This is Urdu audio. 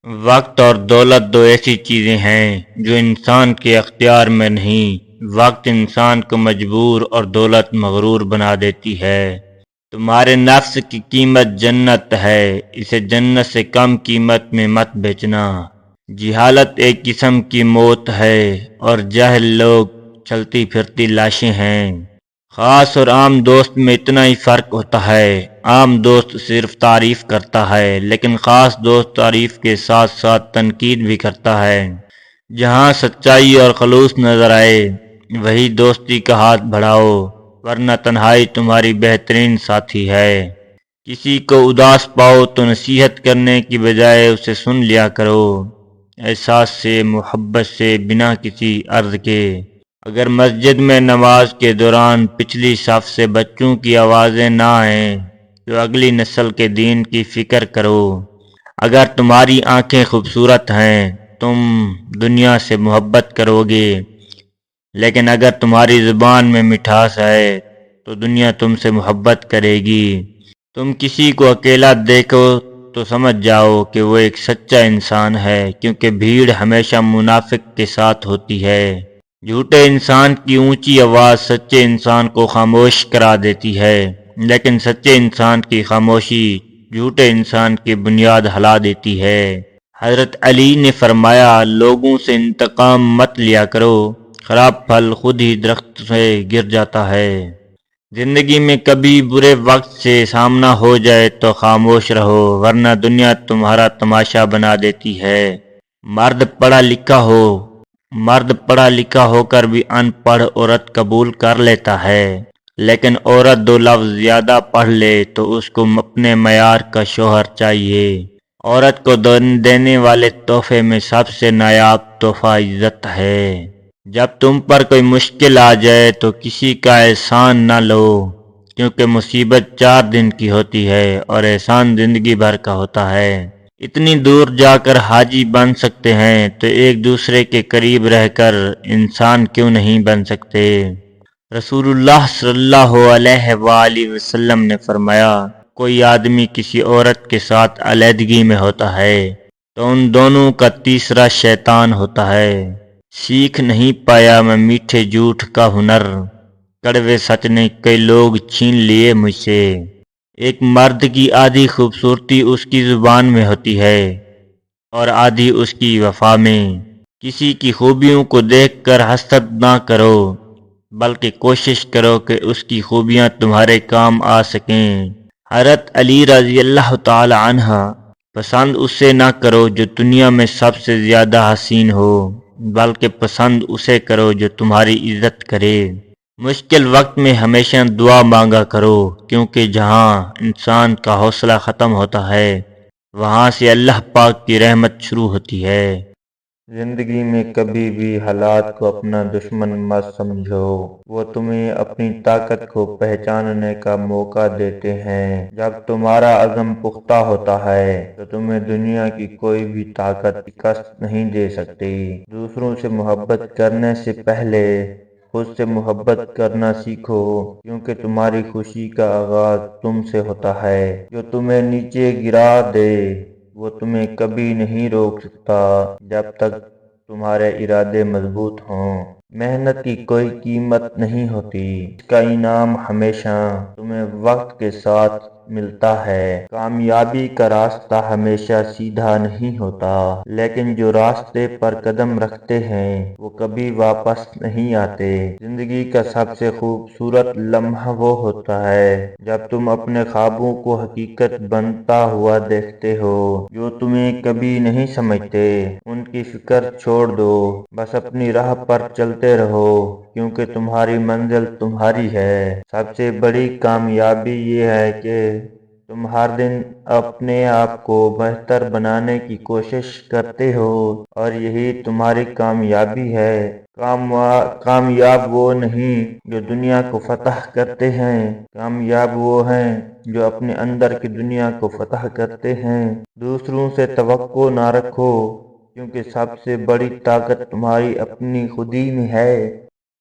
وقت اور دولت دو ایسی چیزیں ہیں جو انسان کے اختیار میں نہیں۔ وقت انسان کو مجبور اور دولت مغرور بنا دیتی ہے۔ تمہارے نفس کی قیمت جنت ہے، اسے جنت سے کم قیمت میں مت بیچنا۔ جہالت ایک قسم کی موت ہے اور جاہل لوگ چلتی پھرتی لاشیں ہیں۔ خاص اور عام دوست میں اتنا ہی فرق ہوتا ہے، عام دوست صرف تعریف کرتا ہے لیکن خاص دوست تعریف کے ساتھ ساتھ تنقید بھی کرتا ہے۔ جہاں سچائی اور خلوص نظر آئے وہی دوستی کا ہاتھ بڑھاؤ، ورنہ تنہائی تمہاری بہترین ساتھی ہے۔ کسی کو اداس پاؤ تو نصیحت کرنے کی بجائے اسے سن لیا کرو، احساس سے، محبت سے، بنا کسی عرض کے۔ اگر مسجد میں نماز کے دوران پچھلی صف سے بچوں کی آوازیں نہ آئیں تو اگلی نسل کے دین کی فکر کرو۔ اگر تمہاری آنکھیں خوبصورت ہیں تم دنیا سے محبت کرو گے، لیکن اگر تمہاری زبان میں مٹھاس ہے تو دنیا تم سے محبت کرے گی۔ تم کسی کو اکیلا دیکھو تو سمجھ جاؤ کہ وہ ایک سچا انسان ہے، کیونکہ بھیڑ ہمیشہ منافق کے ساتھ ہوتی ہے۔ جھوٹے انسان کی اونچی آواز سچے انسان کو خاموش کرا دیتی ہے، لیکن سچے انسان کی خاموشی جھوٹے انسان کی بنیاد ہلا دیتی ہے۔ حضرت علی نے فرمایا، لوگوں سے انتقام مت لیا کرو، خراب پھل خود ہی درخت سے گر جاتا ہے۔ زندگی میں کبھی برے وقت سے سامنا ہو جائے تو خاموش رہو، ورنہ دنیا تمہارا تماشا بنا دیتی ہے۔ مرد پڑھا لکھا ہو کر بھی ان پڑھ عورت قبول کر لیتا ہے، لیکن عورت دو لفظ زیادہ پڑھ لے تو اس کو اپنے معیار کا شوہر چاہیے۔ عورت کو دینے والے تحفے میں سب سے نایاب تحفہ عزت ہے۔ جب تم پر کوئی مشکل آ جائے تو کسی کا احسان نہ لو، کیونکہ مصیبت 4 دن کی ہوتی ہے اور احسان زندگی بھر کا ہوتا ہے۔ اتنی دور جا کر حاجی بن سکتے ہیں تو ایک دوسرے کے قریب رہ کر انسان کیوں نہیں بن سکتے؟ رسول اللہ صلی اللہ علیہ وآلہ وسلم نے فرمایا، کوئی آدمی کسی عورت کے ساتھ علیحدگی میں ہوتا ہے تو ان دونوں کا تیسرا شیطان ہوتا ہے۔ سیکھ نہیں پایا میں میٹھے جھوٹ کا ہنر، کڑوے سچ نے کئی لوگ چھین لیے مجھ سے۔ ایک مرد کی آدھی خوبصورتی اس کی زبان میں ہوتی ہے اور آدھی اس کی وفا میں۔ کسی کی خوبیوں کو دیکھ کر حسد نہ کرو، بلکہ کوشش کرو کہ اس کی خوبیاں تمہارے کام آ سکیں۔ حضرت علی رضی اللہ تعالی عنہ، پسند اسے نہ کرو جو دنیا میں سب سے زیادہ حسین ہو، بلکہ پسند اسے کرو جو تمہاری عزت کرے۔ مشکل وقت میں ہمیشہ دعا مانگا کرو، کیونکہ جہاں انسان کا حوصلہ ختم ہوتا ہے وہاں سے اللہ پاک کی رحمت شروع ہوتی ہے۔ زندگی میں کبھی بھی حالات کو اپنا دشمن مت سمجھو، وہ تمہیں اپنی طاقت کو پہچاننے کا موقع دیتے ہیں۔ جب تمہارا عزم پختہ ہوتا ہے تو تمہیں دنیا کی کوئی بھی طاقت شکست نہیں دے سکتی۔ دوسروں سے محبت کرنے سے پہلے خود سے محبت کرنا سیکھو، کیونکہ تمہاری خوشی کا آغاز تم سے ہوتا ہے۔ جو تمہیں نیچے گرا دے وہ تمہیں کبھی نہیں روک سکتا جب تک تمہارے ارادے مضبوط ہوں۔ محنت کی کوئی قیمت نہیں ہوتی، اس کا انعام ہمیشہ تمہیں وقت کے ساتھ ملتا ہے۔ کامیابی کا راستہ ہمیشہ سیدھا نہیں ہوتا، لیکن جو راستے پر قدم رکھتے ہیں وہ کبھی واپس نہیں آتے۔ زندگی کا سب سے خوبصورت لمحہ وہ ہوتا ہے جب تم اپنے خوابوں کو حقیقت بنتا ہوا دیکھتے ہو۔ جو تمہیں کبھی نہیں سمجھتے ان کی فکر چھوڑ دو، بس اپنی راہ پر چلتے رہو، کیونکہ تمہاری منزل تمہاری ہے۔ سب سے بڑی کامیابی یہ ہے کہ تم ہر دن اپنے آپ کو بہتر بنانے کی کوشش کرتے ہو، اور یہی تمہاری کامیابی ہے۔ کامیاب وہ نہیں جو دنیا کو فتح کرتے ہیں، کامیاب وہ ہیں جو اپنے اندر کی دنیا کو فتح کرتے ہیں۔ دوسروں سے توقع نہ رکھو، کیونکہ سب سے بڑی طاقت تمہاری اپنی خودی میں ہے۔